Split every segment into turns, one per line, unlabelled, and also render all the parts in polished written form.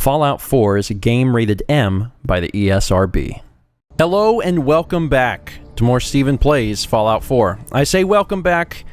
Fallout 4 is a game rated M by the ESRB. Hello and welcome back to more Stephen Plays Fallout 4. I say welcome back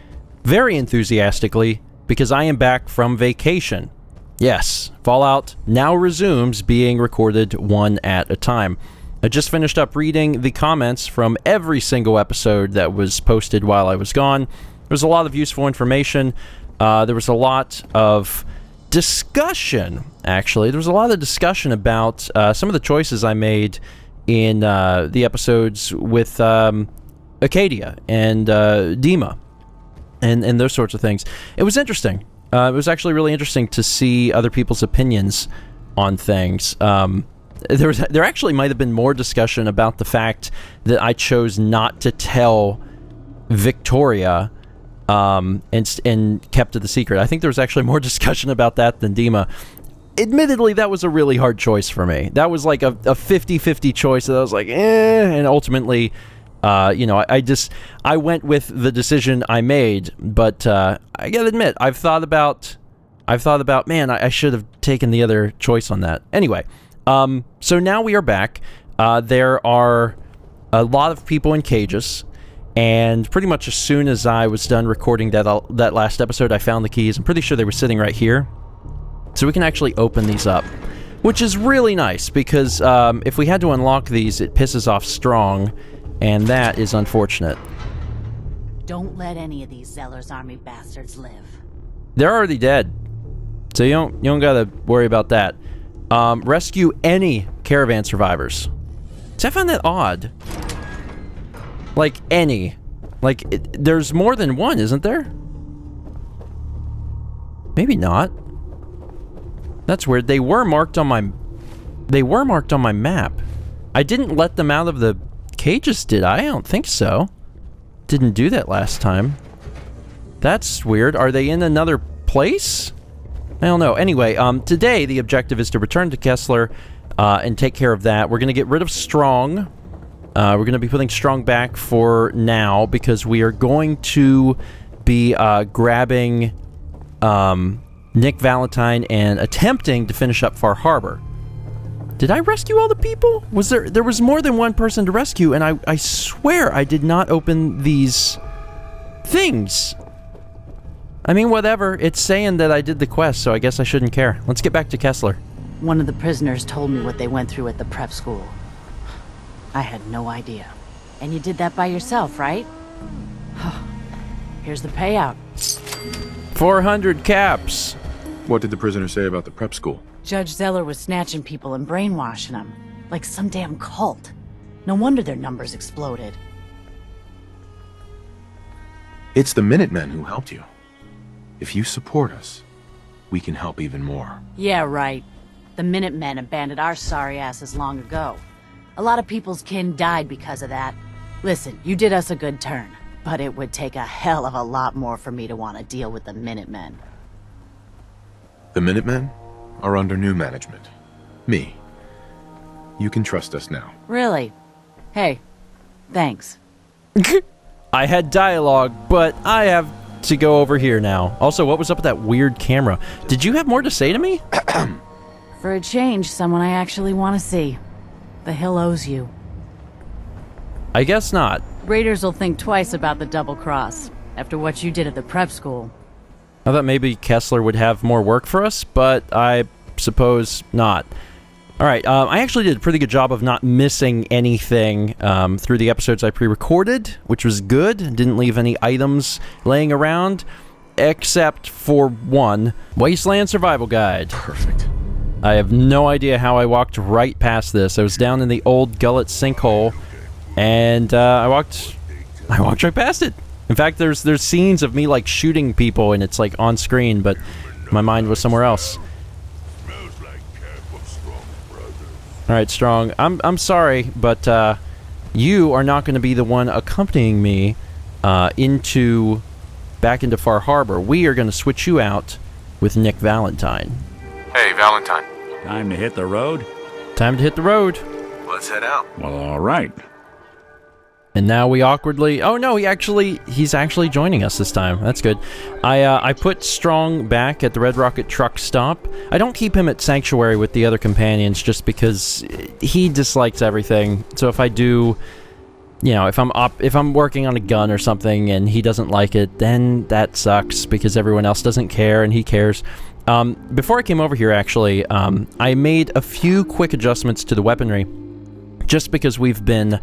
very enthusiastically because I am back from vacation. Yes, Fallout now resumes being recorded one at a time. I just finished up reading the comments from every single episode that was posted while I was gone. There was a lot of useful information. There was a lot of discussion, actually. There was a lot of discussion about some of the choices I made in the episodes with Acadia and Dima and those sorts of things. It was interesting. It was actually really interesting to see other people's opinions on things. There actually might have been more discussion about the fact that I chose not to tell Victoria and kept it a secret. I think there was actually more discussion about that than Dima. Admittedly, that was a really hard choice for me. That was like a 50-50 choice that I was like, and ultimately, I went with the decision I made, but I gotta admit, I've thought about, man, I should have taken the other choice on that. Anyway, so now we are back. There are a lot of people in cages. And pretty much as soon as I was done recording that last episode, I found the keys. I'm pretty sure they were sitting right here. So we can actually open these up, which is really nice because if we had to unlock these, it pisses off Strong, and that is unfortunate.
Don't let any of these Zeller's army bastards live.
They're already dead, so you don't gotta worry about that. Rescue any caravan survivors. So I found that odd. Like, any. Like, there's more than one, isn't there? Maybe not. That's weird. They were marked on my map. I didn't let them out of the cages, did I? I don't think so. Didn't do that last time. That's weird. Are they in another place? I don't know. Anyway, today the objective is to return to Kessler and take care of that. We're going to get rid of Strong. We're going to be putting Strong back for now because we are going to be grabbing Nick Valentine and attempting to finish up Far Harbor. Did I rescue all the people? There was more than one person to rescue, and I swear I did not open these things. I mean, whatever. It's saying that I did the quest, so I guess I shouldn't care. Let's get back to Kessler.
One of the prisoners told me what they went through at the prep school. I had no idea. And you did that by yourself, right? Here's the payout.
400 caps.
What did the prisoner say about the prep school?
Judge Zeller was snatching people and brainwashing them. Like some damn cult. No wonder their numbers exploded.
It's the Minutemen who helped you. If you support us, we can help even more.
Yeah, right. The Minutemen abandoned our sorry asses long ago. A lot of people's kin died because of that. Listen, you did us a good turn, but it would take a hell of a lot more for me to want to deal with the Minutemen.
The Minutemen are under new management. Me. You can trust us now.
Really? Hey, thanks.
I had dialogue, but I have to go over here now. Also, what was up with that weird camera? Did you have more to say to me?
For a change, someone I actually want to see. The Hill owes you.
I guess not.
Raiders will think twice about the double cross after what you did at the prep school.
I thought maybe Kessler would have more work for us, but I suppose not. Alright, I actually did a pretty good job of not missing anything through the episodes I pre-recorded, which was good. Didn't leave any items laying around, except for one. Wasteland Survival Guide.
Perfect.
I have no idea how I walked right past this. I was down in the old gullet sinkhole, and I walked right past it. In fact, there's scenes of me like shooting people, and it's like on screen, but my mind was somewhere else. All right, Strong. I'm sorry, but you are not going to be the one accompanying me back into Far Harbor. We are going to switch you out with Nick Valentine.
Hey, Valentine.
Time to hit the road?
Time to hit the road.
Let's head out.
Well, all right.
And now we awkwardly... Oh, no, he's actually joining us this time. That's good. I put Strong back at the Red Rocket truck stop. I don't keep him at Sanctuary with the other companions just because he dislikes everything. So if I do... You know, if I'm working on a gun or something and he doesn't like it, then that sucks because everyone else doesn't care and he cares. Before I came over here, actually, I made a few quick adjustments to the weaponry just because we've been...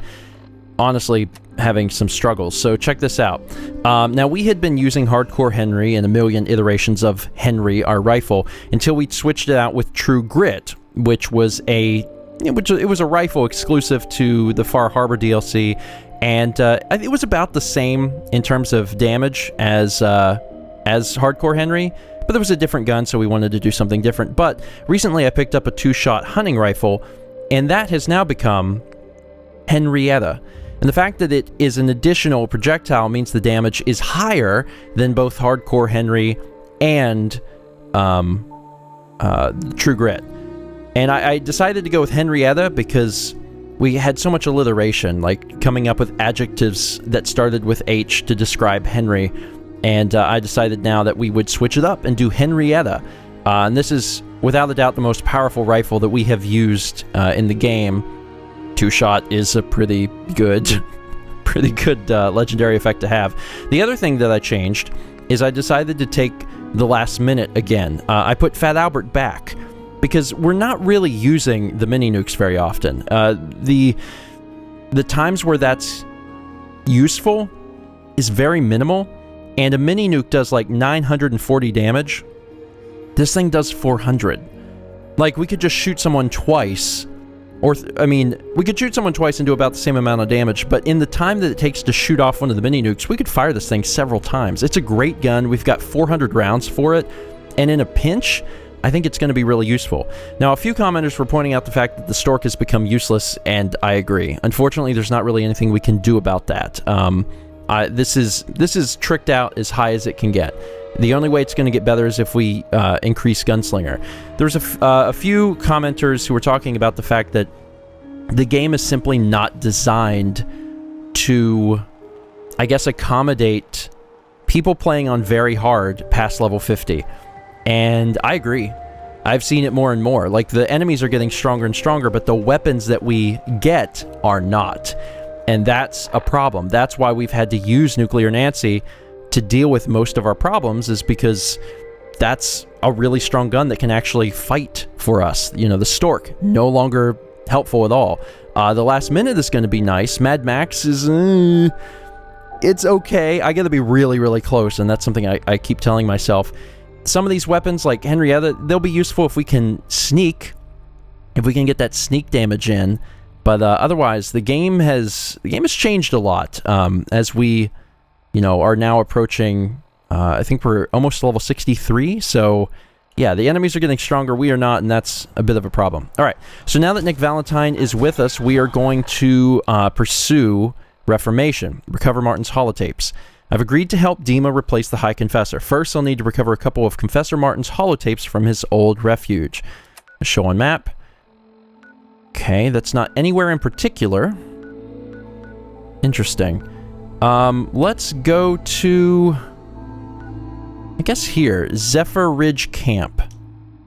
honestly having some struggles. So check this out. Now we had been using Hardcore Henry and a million iterations of Henry, our rifle, until we switched it out with True Grit, which was a rifle exclusive to the Far Harbor DLC, and it was about the same in terms of damage as Hardcore Henry, but there was a different gun, so we wanted to do something different. But recently I picked up a 2-shot hunting rifle, and that has now become Henrietta. And the fact that it is an additional projectile means the damage is higher than both Hardcore Henry and True Grit. And I decided to go with Henrietta because we had so much alliteration, like coming up with adjectives that started with H to describe Henry. And I decided now that we would switch it up and do Henrietta. And this is, without a doubt, the most powerful rifle that we have used in the game. 2-shot is a pretty good legendary effect to have. The other thing that I changed is I decided to take the last minute again. I put Fat Albert back because we're not really using the mini nukes very often. The times where that's useful is very minimal, and a mini nuke does like 940 damage. This thing does 400. Like, we could just shoot someone twice. We could shoot someone twice and do about the same amount of damage, but in the time that it takes to shoot off one of the mini-nukes, we could fire this thing several times. It's a great gun. We've got 400 rounds for it, and in a pinch, I think it's going to be really useful. Now, a few commenters were pointing out the fact that the Stork has become useless, and I agree. Unfortunately, there's not really anything we can do about that. This is tricked out as high as it can get. The only way it's going to get better is if we increase Gunslinger. There's a few commenters who were talking about the fact that the game is simply not designed to, I guess, accommodate people playing on very hard past level 50. And I agree. I've seen it more and more. Like, the enemies are getting stronger and stronger, but the weapons that we get are not. And that's a problem. That's why we've had to use Nuclear Nancy to deal with most of our problems, is because that's a really strong gun that can actually fight for us. You know, the Stork, no longer helpful at all. The last minute is going to be nice. Mad Max is... it's okay. I gotta be really, really close, and that's something I keep telling myself. Some of these weapons, like Henrietta, they'll be useful if we can sneak, if we can get that sneak damage in. But otherwise, the game has changed a lot as we... you know, are now approaching, I think we're almost level 63, so yeah, the enemies are getting stronger, we are not, and that's a bit of a problem. Alright, so now that Nick Valentine is with us, we are going to pursue Reformation, recover Martin's holotapes. I've agreed to help Dima replace the High Confessor. First, I'll need to recover a couple of Confessor Martin's holotapes from his old refuge. Show on map. Okay, that's not anywhere in particular. Interesting. Let's go to, I guess here, Zephyr Ridge Camp.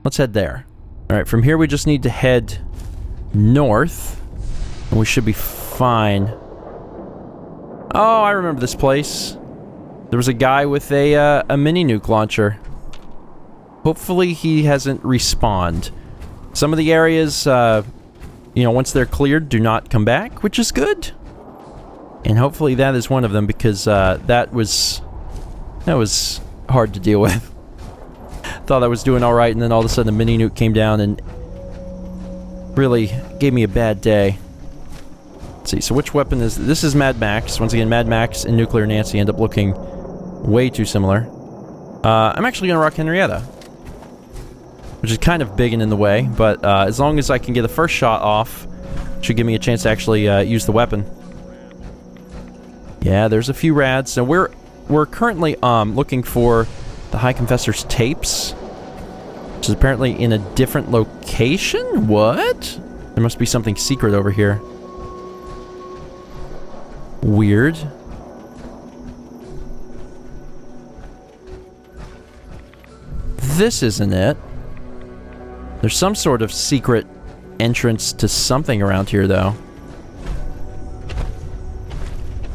Let's head there. Alright, from here we just need to head north, and we should be fine. Oh, I remember this place. There was a guy with a mini-nuke launcher. Hopefully he hasn't respawned. Some of the areas, you know, once they're cleared, do not come back, which is good. And hopefully that is one of them, because that was hard to deal with. Thought I was doing alright, and then all of a sudden a mini-nuke came down and really gave me a bad day. Let's see, so which weapon is... This is Mad Max. Once again, Mad Max and Nuclear Nancy end up looking way too similar. I'm actually going to rock Henrietta, which is kind of big and in the way, but as long as I can get the first shot off, it should give me a chance to actually use the weapon. Yeah, there's a few rads. So we're currently looking for the High Confessor's tapes, which is apparently in a different location. What? There must be something secret over here. Weird. This isn't it. There's some sort of secret entrance to something around here, though.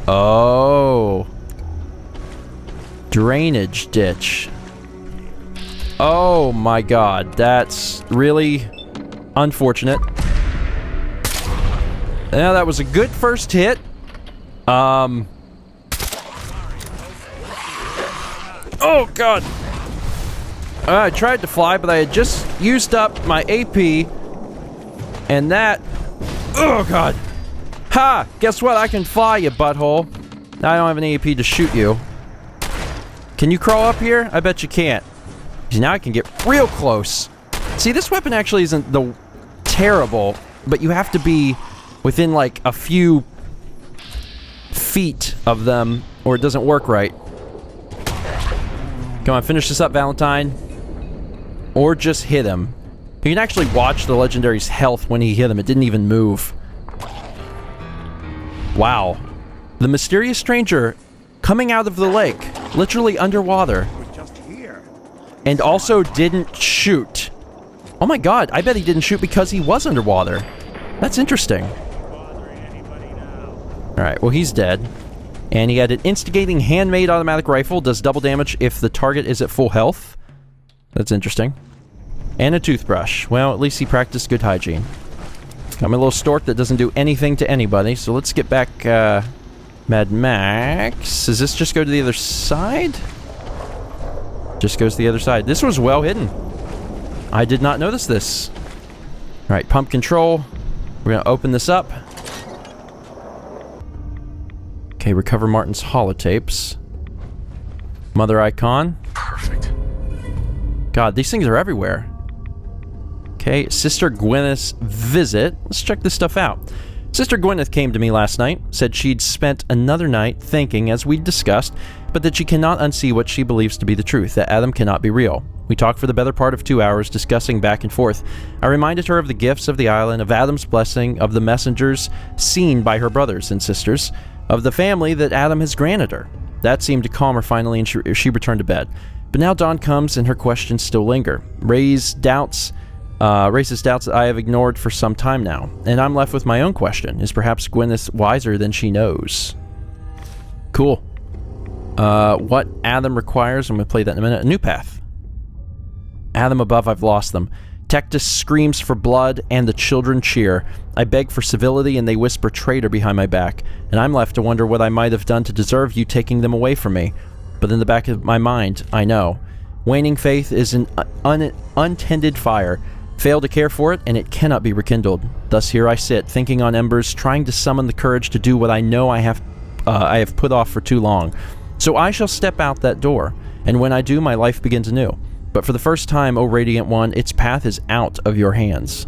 Oh. Drainage ditch. Oh my god, that's really unfortunate. Yeah, that was a good first hit. Oh god. I tried to fly, but I had just used up my AP. And that... Oh god. Ha! Guess what? I can fly, you butthole. Now I don't have an AP to shoot you. Can you crawl up here? I bet you can't. Now I can get real close. See, this weapon actually isn't the terrible, but you have to be within like a few feet of them or it doesn't work right. Come on, finish this up, Valentine. Or just hit him. You can actually watch the legendary's health when he hit him. It didn't even move. Wow. The mysterious stranger coming out of the lake, literally underwater. And also didn't shoot. Oh my god, I bet he didn't shoot because he was underwater. That's interesting. Alright, well he's dead. And he had an instigating handmade automatic rifle. Does double damage if the target is at full health. That's interesting. And a toothbrush. Well, at least he practiced good hygiene. Got my little stork that doesn't do anything to anybody. So let's get back, Mad Max. Does this just go to the other side? Just goes to the other side. This was well hidden. I did not notice this. Alright, pump control. We're gonna open this up. Okay, recover Martin's holotapes. Mother icon.
Perfect.
God, these things are everywhere. Okay, Sister Gwyneth's visit. Let's check this stuff out. Sister Gwyneth came to me last night, said she'd spent another night thinking, as we'd discussed, but that she cannot unsee what she believes to be the truth, that Adam cannot be real. We talked for the better part of 2 hours, discussing back and forth. I reminded her of the gifts of the island, of Adam's blessing, of the messengers seen by her brothers and sisters, of the family that Adam has granted her. That seemed to calm her finally, and she returned to bed. But now dawn comes, and her questions still linger. Raises doubts that I have ignored for some time now, and I'm left with my own question. Is perhaps Gwyneth wiser than she knows? Cool. What Adam requires, I'm going to play that in a minute. A new path. Adam above, I've lost them. Tectus screams for blood, and the children cheer. I beg for civility, and they whisper traitor behind my back, and I'm left to wonder what I might have done to deserve you taking them away from me. But in the back of my mind, I know. Waning faith is an untended fire. Fail to care for it, and it cannot be rekindled. Thus here I sit, thinking on embers, trying to summon the courage to do what I know I have put off for too long. So I shall step out that door, and when I do, my life begins anew. But for the first time, O Radiant One, its path is out of your hands.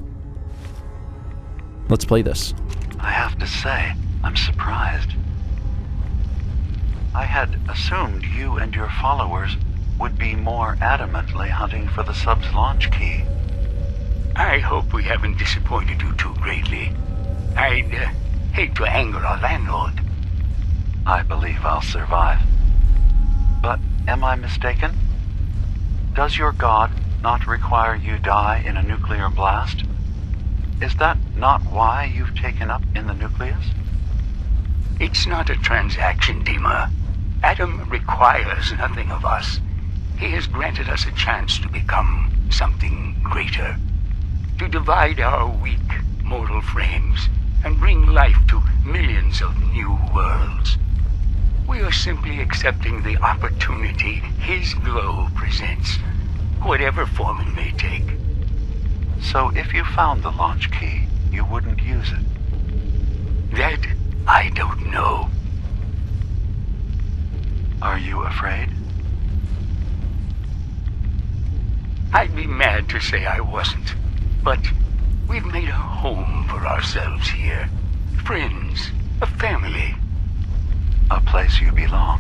Let's play this.
I have to say, I'm surprised. I had assumed you and your followers would be more adamantly hunting for the sub's launch key.
I hope we haven't disappointed you too greatly. I'd hate to anger our landlord.
I believe I'll survive. But am I mistaken? Does your god not require you die in a nuclear blast? Is that not why you've taken up in the nucleus?
It's not a transaction, Dima. Adam requires nothing of us. He has granted us a chance to become something greater. To divide our weak mortal frames and bring life to millions of new worlds. We are simply accepting the opportunity his glow presents, whatever form it may take.
So if you found the launch key, you wouldn't use it?
That I don't know.
Are you afraid?
I'd be mad to say I wasn't, but we've made a home for ourselves here. Friends, a family.
A place you belong.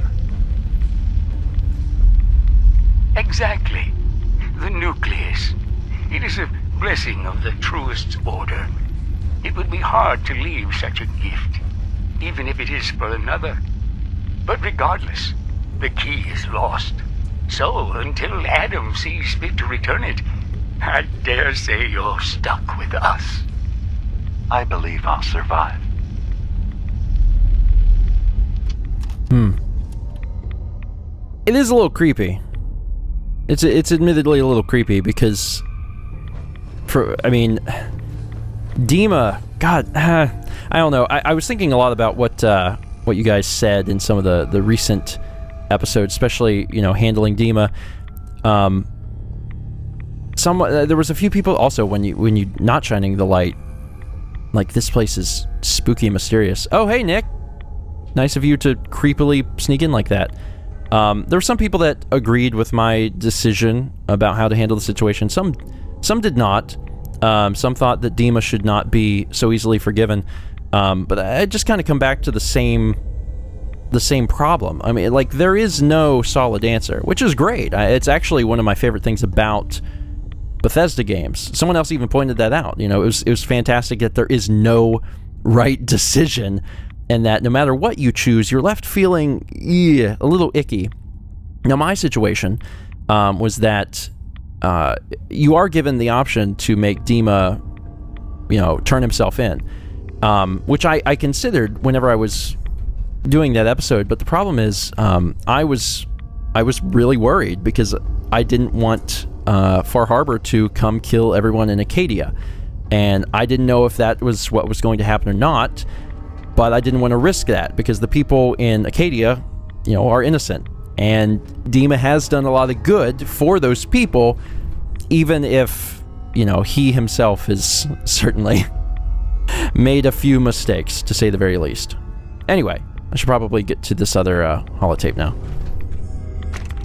Exactly. The nucleus. It is a blessing of the truest order. It would be hard to leave such a gift. even if it is for another. But regardless, the key is lost. So, until Adam sees fit to return it, I dare say you're stuck with us.
I believe I'll survive.
It is a little creepy. It's admittedly a little creepy because, Dima, God, I don't know. I was thinking a lot about what you guys said in some of the recent episodes, especially, handling Dima. There was a few people also when you not shining the light, like, this place is spooky and mysterious. Oh, hey, Nick. Nice of you to creepily sneak in like that. There were some people that agreed with my decision about how to handle the situation. Some did not. Some thought that Dima should not be so easily forgiven. But I just kind of come back to the same problem. I mean, like, there is no solid answer, which is great. It's actually one of my favorite things about Bethesda games. Someone else even pointed that out. It was fantastic that there is no right decision, and that no matter what you choose, you're left feeling a little icky. Now, my situation was that you are given the option to make Dima, turn himself in, which I considered whenever I was doing that episode. But the problem is, I was really worried because I didn't want Far Harbor to come kill everyone in Acadia, and I didn't know if that was what was going to happen or not. But I didn't want to risk that because the people in Acadia, are innocent. And Dima has done a lot of good for those people, even if, he himself has certainly made a few mistakes, to say the very least. Anyway, I should probably get to this other holotape now.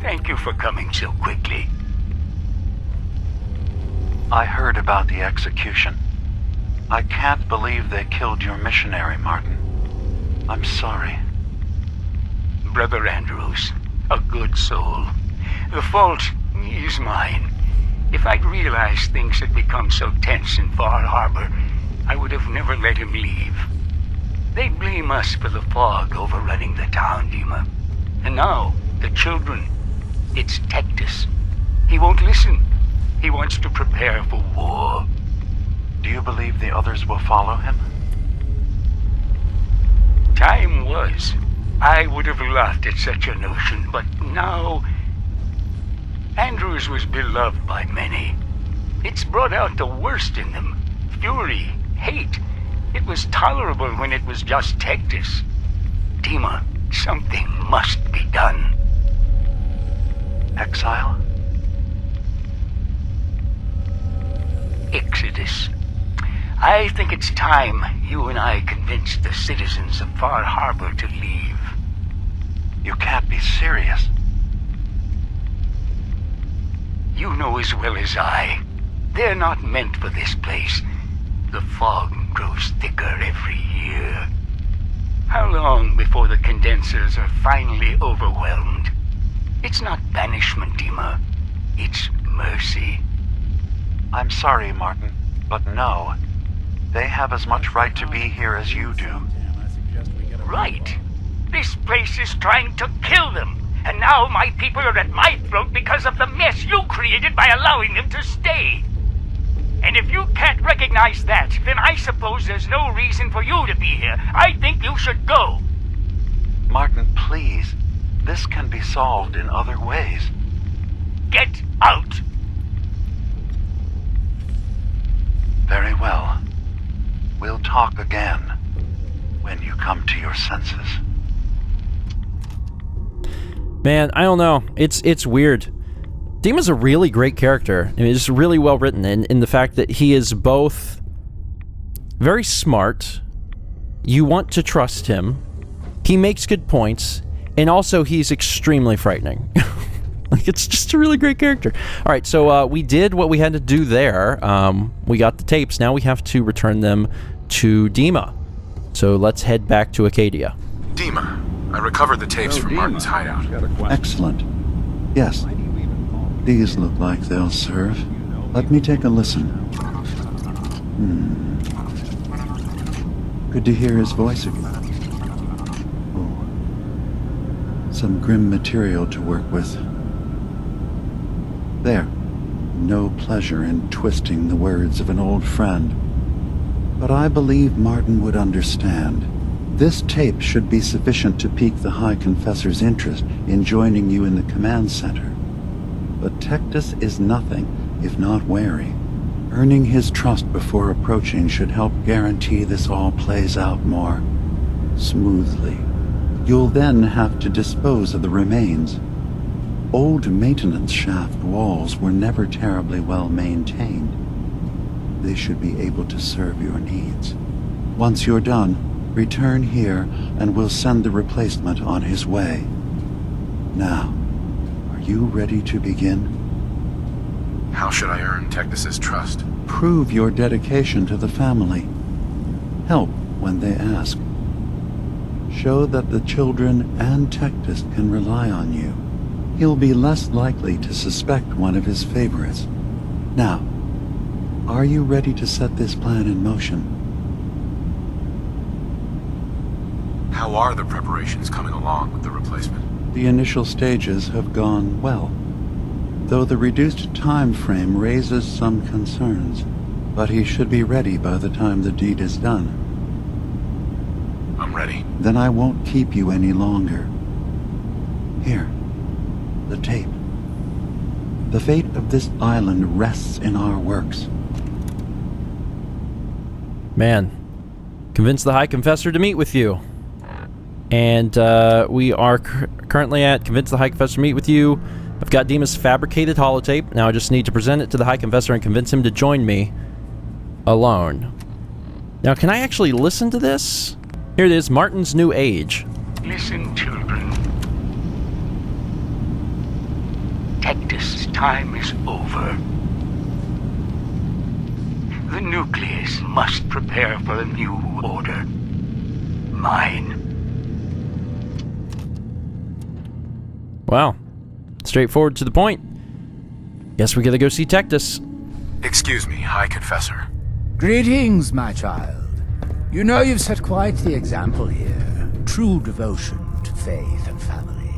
Thank you for coming so quickly.
I heard about the execution. I can't believe they killed your missionary, Martin. I'm sorry.
Brother Andrews, a good soul. The fault is mine. If I'd realized things had become so tense in Far Harbor, I would have never let him leave. They blame us for the fog overrunning the town, Dima. And now, the children. It's Tectus. He won't listen. He wants to prepare for war.
Do you believe the others will follow him?
Time was. I would have laughed at such a notion, but now... Andrews was beloved by many. It's brought out the worst in them. Fury, hate. It was tolerable when it was just Tectus. Dima, something must be done.
Exile?
Exodus. I think it's time you and I convinced the citizens of Far Harbor to leave.
You can't be serious.
You know as well as I. They're not meant for this place. The fog grows thicker every year. How long before the condensers are finally overwhelmed? It's not banishment, Dima. It's mercy.
I'm sorry, Martin, but no. They have as much right to be here as you do.
Right. This place is trying to kill them. And now my people are at my throat because of the mess you created by allowing them to stay. And if you can't recognize that, then I suppose there's no reason for you to be here. I think you should go.
Martin, please. This can be solved in other ways.
Get out!
Very well. We'll talk again when you come to your senses.
Man, I don't know. It's weird. Dima's a really great character. I mean, it's really well written in the fact that he is both very smart, you want to trust him, he makes good points, and also he's extremely frightening. Like, it's just a really great character. All right, so we did what we had to do there. We got the tapes. Now we have to return them to Dima. So let's head back to Acadia.
Dima, I recovered the tapes from Martin's hideout.
Excellent. Yes. These look like they'll serve. Let me take a listen. Good to hear his voice again. some grim material to work with. There. No pleasure in twisting the words of an old friend. But I believe Martin would understand. This tape should be sufficient to pique the High Confessor's interest in joining you in the command center. But Tectus is nothing if not wary. Earning his trust before approaching should help guarantee this all plays out more smoothly. You'll then have to dispose of the remains. Old maintenance shaft walls were never terribly well maintained. They should be able to serve your needs. Once you're done, return here and we'll send the replacement on his way. Now, are you ready to begin?
How should I earn Tectus's trust?
Prove your dedication to the family. Help when they ask. Show that the children and Tectus can rely on you. He'll be less likely to suspect one of his favorites. Now, are you ready to set this plan in motion?
How are the preparations coming along with the replacement?
The initial stages have gone well, though the reduced time frame raises some concerns. But he should be ready by the time the deed is done.
I'm ready.
Then I won't keep you any longer. Here, the tape. The fate of this island rests in our works.
Man, convince the High Confessor to meet with you. And we are currently at convince the High Confessor to meet with you. I've got Dima's fabricated holotape. Now I just need to present it to the High Confessor and convince him to join me alone. Now, can I actually listen to this? Here it is, Martin's New Age.
Listen, children. Tectus' time is over. The nucleus must prepare for a new order. Mine.
Wow. Straightforward to the point. Guess we gotta go see Tectus.
Excuse me, High Confessor.
Greetings, my child. You know you've set quite the example here. True devotion to faith and family.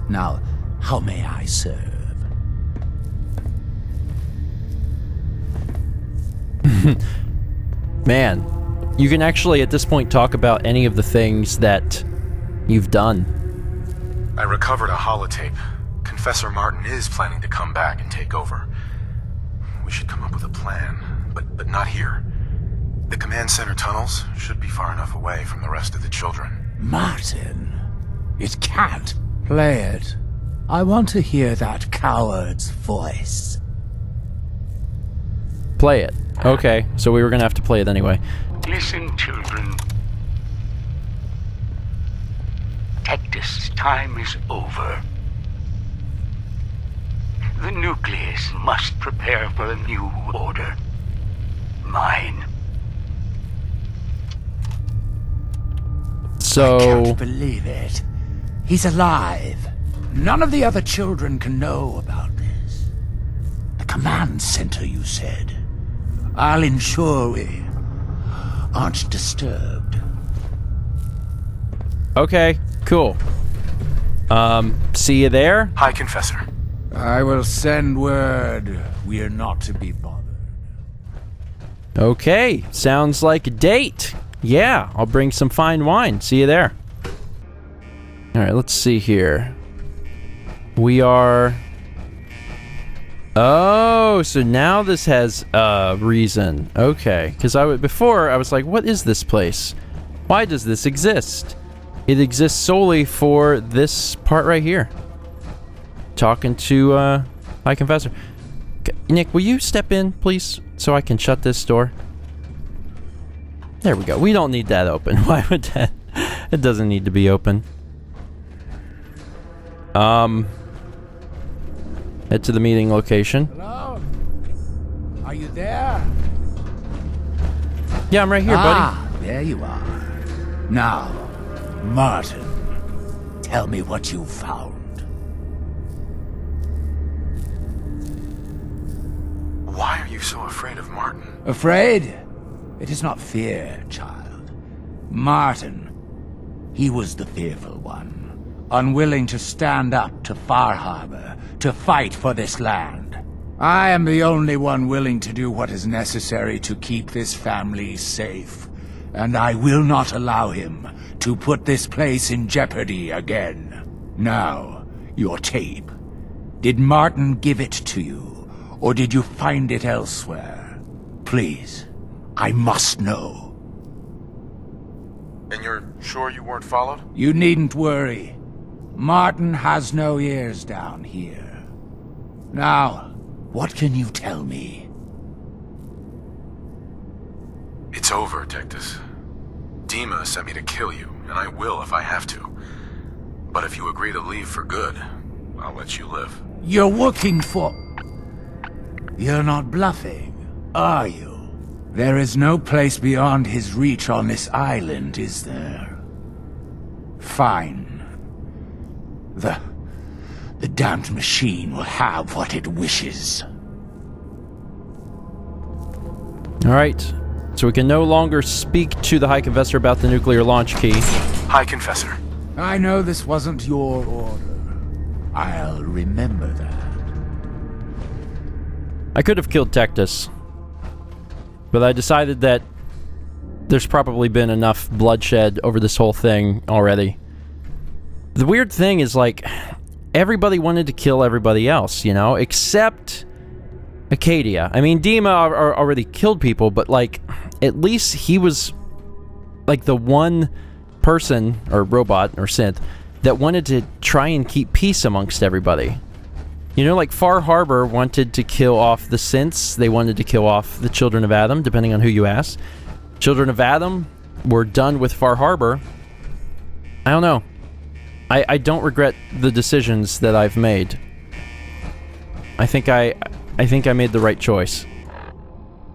Now, how may I serve?
Man, you can actually at this point talk about any of the things that you've done.
I recovered a holotape. Confessor Martin is planning to come back and take over. We should come up with a plan, but not here. The command center tunnels should be far enough away from the rest of the children.
Martin, it can't. Play it. I want to hear that coward's voice.
Play it. Okay, so we were gonna have to play it anyway.
Listen, children. Tectus' time is over. The nucleus must prepare for a new order. Mine.
So...
I can't believe it. He's alive. None of the other children can know about this. The command center, you said. I'll ensure we aren't disturbed.
Okay, cool. See you there?
High Confessor.
I will send word we are not to be bothered.
Okay, sounds like a date. Yeah, I'll bring some fine wine. See you there. Alright, let's see here. We are... Oh, so now this has a reason. Okay, because before I was like, what is this place? Why does this exist? It exists solely for this part right here. Talking to High Confessor. Nick, will you step in, please, so I can shut this door? There we go. We don't need that open. Why would that? It doesn't need to be open. Head to the meeting location.
Hello? Are you there?
Yeah, I'm right here, buddy.
There you are. Now, Martin, tell me what you found.
Why are you so afraid of Martin?
Afraid? It is not fear, child. Martin, he was the fearful one. unwilling to stand up to Far Harbor, to fight for this land. I am the only one willing to do what is necessary to keep this family safe, and I will not allow him to put this place in jeopardy again. Now, your tape. Did Martin give it to you, or did you find it elsewhere? Please, I must know.
And you're sure you weren't followed?
You needn't worry. Martin has no ears down here. Now, what can you tell me?
It's over, Tectus. Dima sent me to kill you, and I will if I have to. But if you agree to leave for good, I'll let you live.
You're working for... You're not bluffing, are you? There is no place beyond his reach on this island, is there? Fine. The damned machine will have what it wishes.
Alright, so we can no longer speak to the High Confessor about the nuclear launch key.
High Confessor.
I know this wasn't your order. I'll remember that.
I could have killed Tectus, but I decided that there's probably been enough bloodshed over this whole thing already. The weird thing is, like, everybody wanted to kill everybody else, you know, except Acadia. I mean, Dima already killed people, but, like, at least he was, like, the one person, or robot, or synth, that wanted to try and keep peace amongst everybody. You know, like, Far Harbor wanted to kill off the synths, they wanted to kill off the Children of Adam, depending on who you ask. Children of Adam were done with Far Harbor. I don't know. I don't regret the decisions that I've made. I think I made the right choice.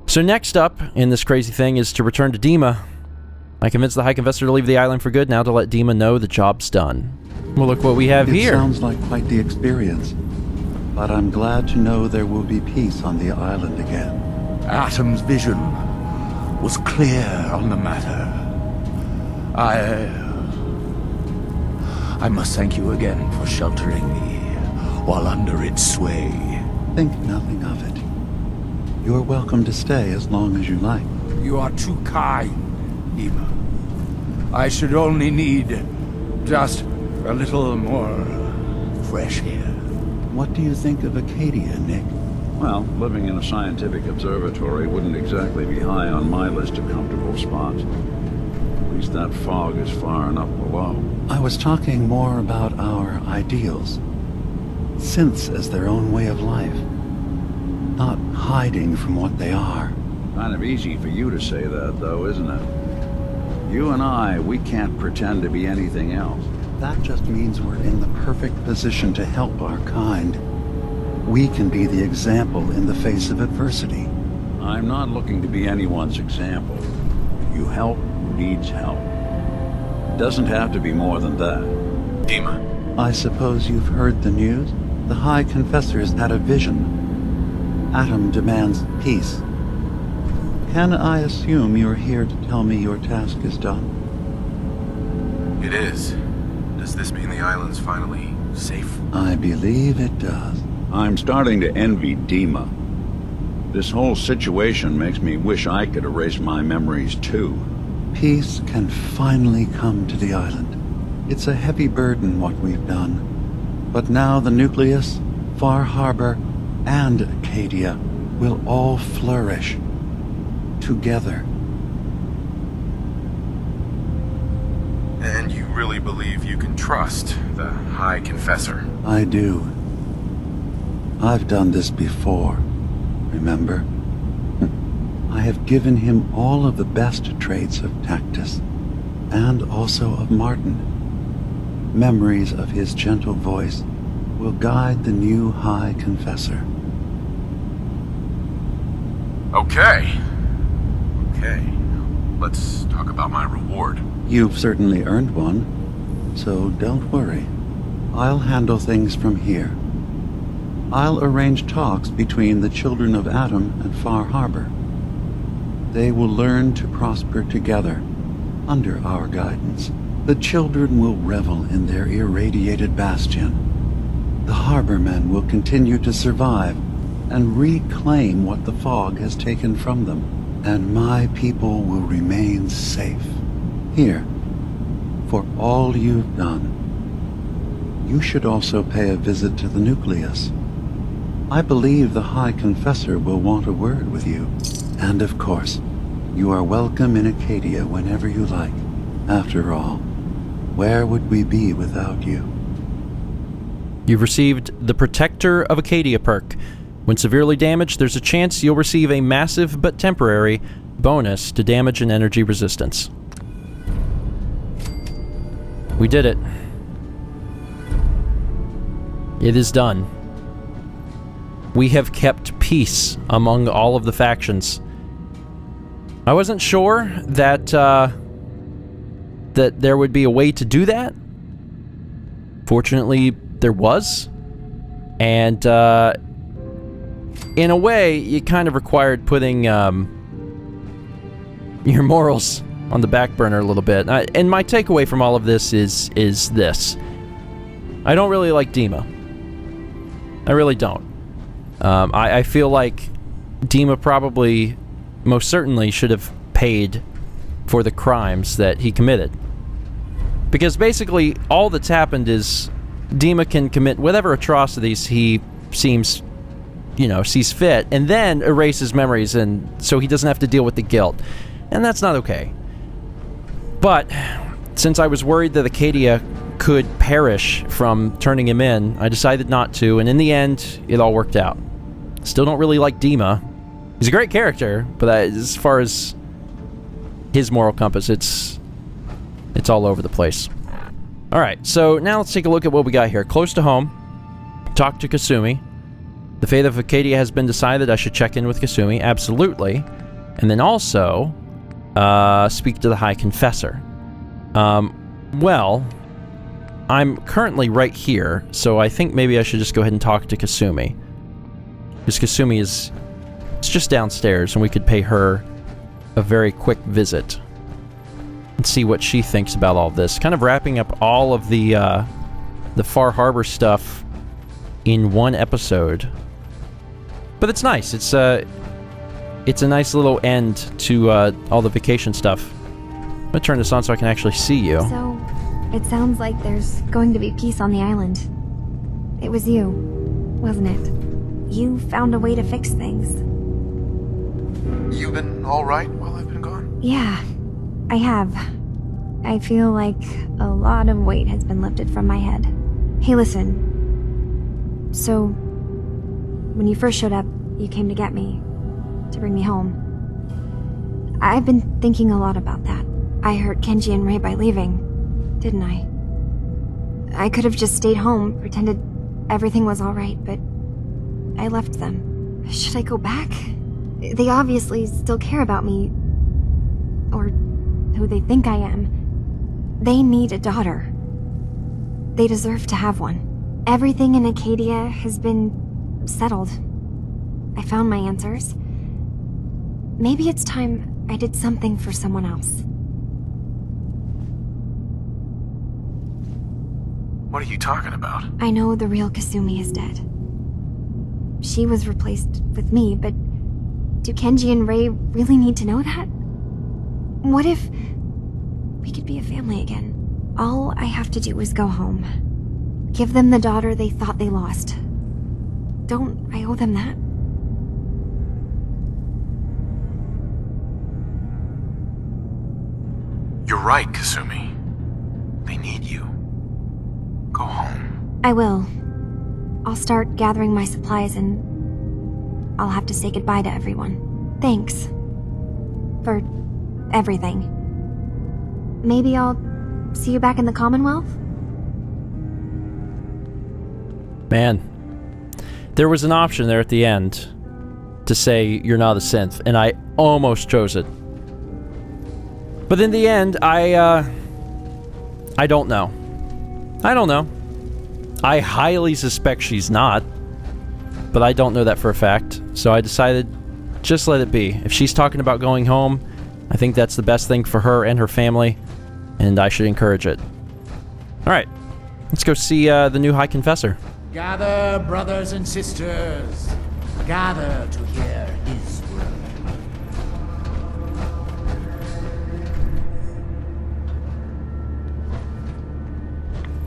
So next up in this crazy thing is to return to Dima. I convinced the High Confessor to leave the island for good, now to let Dima know the job's done. Well, look what we have here.
It sounds like quite the experience, but I'm glad to know there will be peace on the island again.
Atom's vision was clear on the matter. I must thank you again for sheltering me while under its sway.
Think nothing of it. You're welcome to stay as long as you like.
You are too kind, Dima. I should only need just a little more fresh air.
What do you think of Acadia, Nick?
Well, living in a scientific observatory wouldn't exactly be high on my list of comfortable spots. At least that fog is far enough below.
I was talking more about our ideals. Synths as their own way of life. Not hiding from what they are.
Kind of easy for you to say that, though, isn't it? You and I, we can't pretend to be anything else.
That just means we're in the perfect position to help our kind. We can be the example in the face of adversity.
I'm not looking to be anyone's example. You help who needs help. It doesn't have to be more than that.
Dima.
I suppose you've heard the news? The High Confessor's had a vision. Atom demands peace. Can I assume you're here to tell me your task is done?
It is. Does this mean the island's finally safe?
I believe it does.
I'm starting to envy Dima. This whole situation makes me wish I could erase my memories too.
Peace can finally come to the island. It's a heavy burden what we've done. But now the Nucleus, Far Harbor, and Acadia will all flourish. Together.
And you really believe you can trust the High Confessor?
I do. I've done this before, remember? I have given him all of the best traits of Tactus, and also of Martin. Memories of his gentle voice will guide the new High Confessor.
Okay. Let's talk about my reward.
You've certainly earned one, so don't worry. I'll handle things from here. I'll arrange talks between the Children of Adam and Far Harbor. They will learn to prosper together, under our guidance. The children will revel in their irradiated bastion. The harbormen will continue to survive and reclaim what the fog has taken from them. And my people will remain safe. Here, for all you've done. You should also pay a visit to the nucleus. I believe the High Confessor will want a word with you. And of course, you are welcome in Acadia whenever you like. After all, where would we be without you?
You've received the Protector of Acadia perk. When severely damaged, there's a chance you'll receive a massive but temporary bonus to damage and energy resistance. We did it. It is done. We have kept peace among all of the factions. I wasn't sure that that there would be a way to do that. Fortunately, there was. And in a way, it kind of required putting your morals on the back burner a little bit. And my takeaway from all of this is this. I don't really like Dima. I really don't. I feel like Dima probably, most certainly, should have paid for the crimes that he committed. Because basically, all that's happened is Dima can commit whatever atrocities he sees fit, and then erase his memories, and so he doesn't have to deal with the guilt. And that's not okay. But since I was worried that Acadia could perish from turning him in, I decided not to, and in the end, it all worked out. Still don't really like Dima. He's a great character, but as far as his moral compass, it's all over the place. Alright, so now let's take a look at what we got here. Close to home. Talk to Kasumi. The fate of Acadia has been decided. I should check in with Kasumi. Absolutely. And then also, speak to the High Confessor. Well, I'm currently right here, so I think maybe I should just go ahead and talk to Kasumi. Because Kasumi is just downstairs, and we could pay her a very quick visit and see what she thinks about all this. Kind of wrapping up all of the Far Harbor stuff in one episode. But it's nice. It's a nice little end to all the vacation stuff. I'm gonna turn this on so I can actually see you.
So, it sounds like there's going to be peace on the island. It was you, wasn't it? You found a way to fix things.
You've been alright while I've been gone?
Yeah, I have. I feel like a lot of weight has been lifted from my head. Hey, listen. So, when you first showed up, you came to get me, to bring me home. I've been thinking a lot about that. I hurt Kenji and Rei by leaving, didn't I? I could have just stayed home, pretended everything was alright, but I left them. Should I go back? They obviously still care about me, or who they think I am. They need a daughter. They deserve to have one. Everything in Acadia has been settled. I found my answers. Maybe it's time I did something for someone else.
What are you talking about?
I know the real Kasumi is dead. She was replaced with me, but do Kenji and Rei really need to know that? What if we could be a family again? All I have to do is go home. Give them the daughter they thought they lost. Don't I owe them that?
You're right, Kasumi. They need you. Go home.
I will. I'll start gathering my supplies and I'll have to say goodbye to everyone. Thanks. For everything. Maybe I'll see you back in the Commonwealth?
Man. There was an option there at the end to say you're not a synth, and I almost chose it. But in the end, I don't know. I don't know. I highly suspect she's not, but I don't know that for a fact, so I decided just let it be. If she's talking about going home, I think that's the best thing for her and her family. and I should encourage it. Alright, let's go see the new High Confessor.
Gather, brothers and sisters. Gather to hear his word.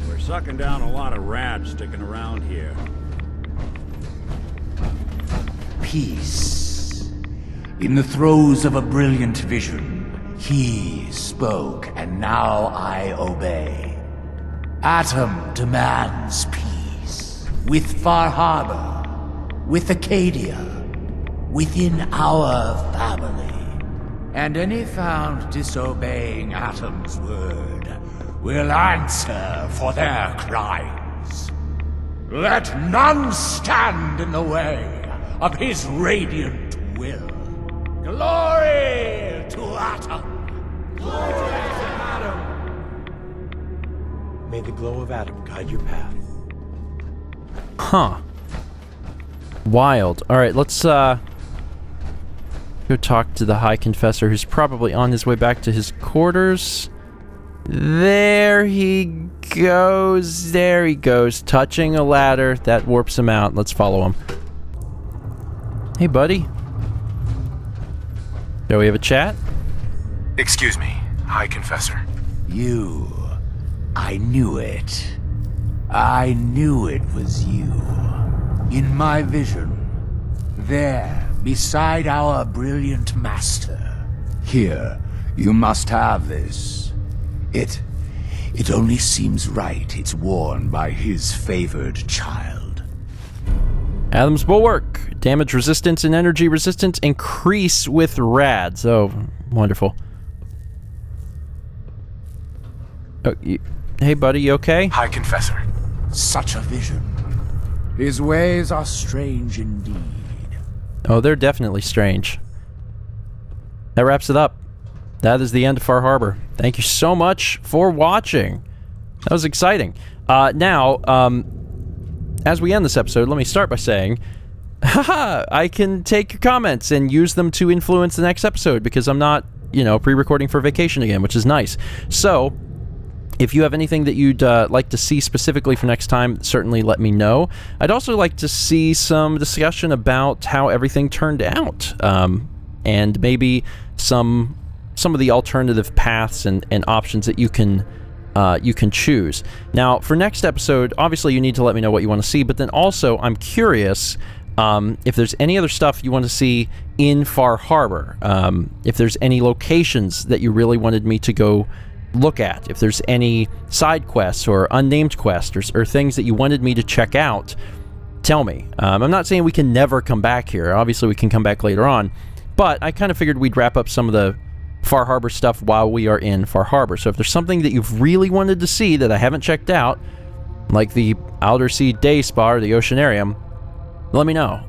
We're sucking down a lot of rats sticking around here.
Peace. In the throes of a brilliant vision, he spoke, and now I obey. Atom demands peace. With Far Harbor, with Acadia, within our family. And any found disobeying Atom's word will answer for their crimes. Let none stand in the way of his radiant will. Glory to Atom! Glory to Atom!
May the glow of Atom guide your path.
Huh. Wild. Alright, let's go talk to the High Confessor, who's probably on his way back to his quarters. There he goes. There he goes. Touching a ladder. That warps him out. Let's follow him. Hey, buddy. Do we have a chat?
Excuse me, High Confessor.
You. I knew it. I knew it was you. In my vision. There, beside our brilliant master. Here, you must have this. It only seems right it's worn by his favored child.
Adam's Bulwark. Damage resistance and energy resistance increase with rads. Oh, wonderful. Oh, hey, buddy, you okay?
High Confessor.
Such a vision. His ways are strange indeed.
Oh, they're definitely strange. That wraps it up. That is the end of Far Harbor. Thank you so much for watching. That was exciting. Now, as we end this episode, let me start by saying, haha, I can take your comments and use them to influence the next episode because I'm not, pre-recording for vacation again, which is nice. So, if you have anything that you'd like to see specifically for next time, certainly let me know. I'd also like to see some discussion about how everything turned out, and maybe some of the alternative paths and options that you can choose. Now, for next episode, obviously you need to let me know what you want to see, but then also I'm curious if there's any other stuff you want to see in Far Harbor, if there's any locations that you really wanted me to go look at, if there's any side quests or unnamed quests or things that you wanted me to check out, tell me. I'm not saying we can never come back here. Obviously we can come back later on, but I kind of figured we'd wrap up some of the Far Harbor stuff while we are in Far Harbor. So if there's something that you've really wanted to see that I haven't checked out, like the Outer Sea Day Spa or the Oceanarium, let me know,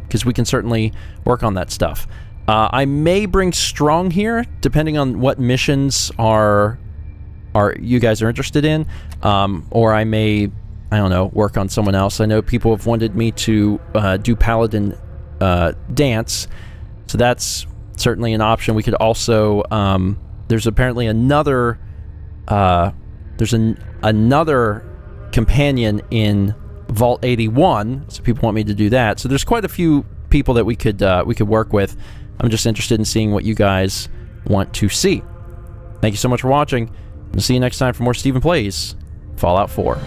because we can certainly work on that stuff. I may bring Strong here, depending on what missions are you guys are interested in, or I may, I don't know, work on someone else. I know people have wanted me to do Paladin Dance, so that's certainly an option. We could also, there's apparently another, another companion in Vault 81, so people want me to do that. So there's quite a few people that we could work with. I'm just interested in seeing what you guys want to see. Thank you so much for watching. We'll see you next time for more Stephen Plays Fallout 4.